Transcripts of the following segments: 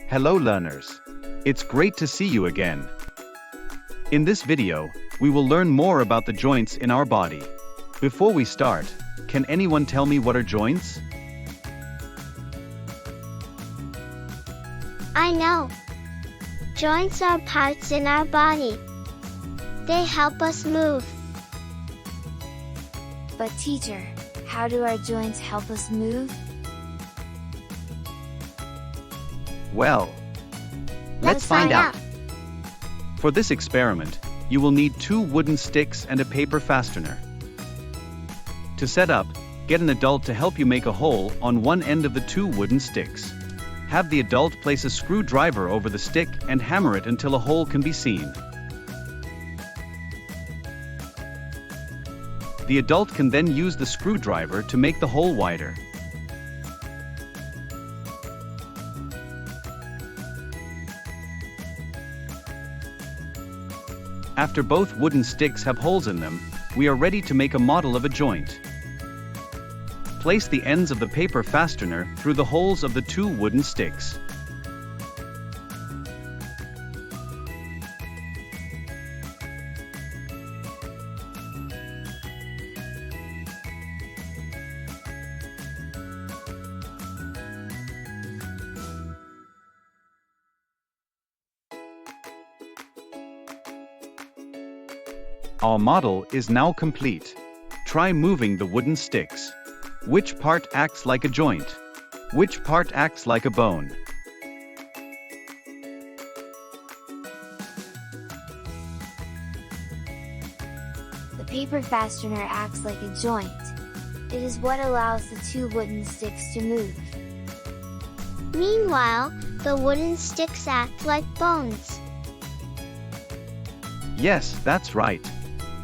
Hello learners. It's great to see you again. In this video, we will learn more about the joints in our body. Before we start, can anyone tell me what are joints? I know. Joints are parts in our body. They help us move. But teacher, how do our joints help us move? Well, let's find out. For this experiment, you will need 2 wooden sticks and a paper fastener. To set up, get an adult to help you make a hole on one end of the 2 wooden sticks. Have the adult place a screwdriver over the stick and hammer it until a hole can be seen. The adult can then use the screwdriver to make the hole wider. After both wooden sticks have holes in them, we are ready to make a model of a joint. Place the ends of the paper fastener through the holes of the 2 wooden sticks. Our model is now complete. Try moving the wooden sticks. Which part acts like a joint? Which part acts like a bone? The paper fastener acts like a joint. It is what allows the 2 wooden sticks to move. Meanwhile, the wooden sticks act like bones. Yes, that's right.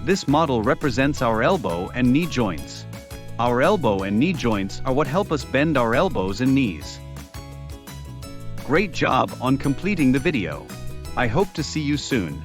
This model represents our elbow and knee joints. Our elbow and knee joints are what help us bend our elbows and knees. Great job on completing the video. I hope to see you soon.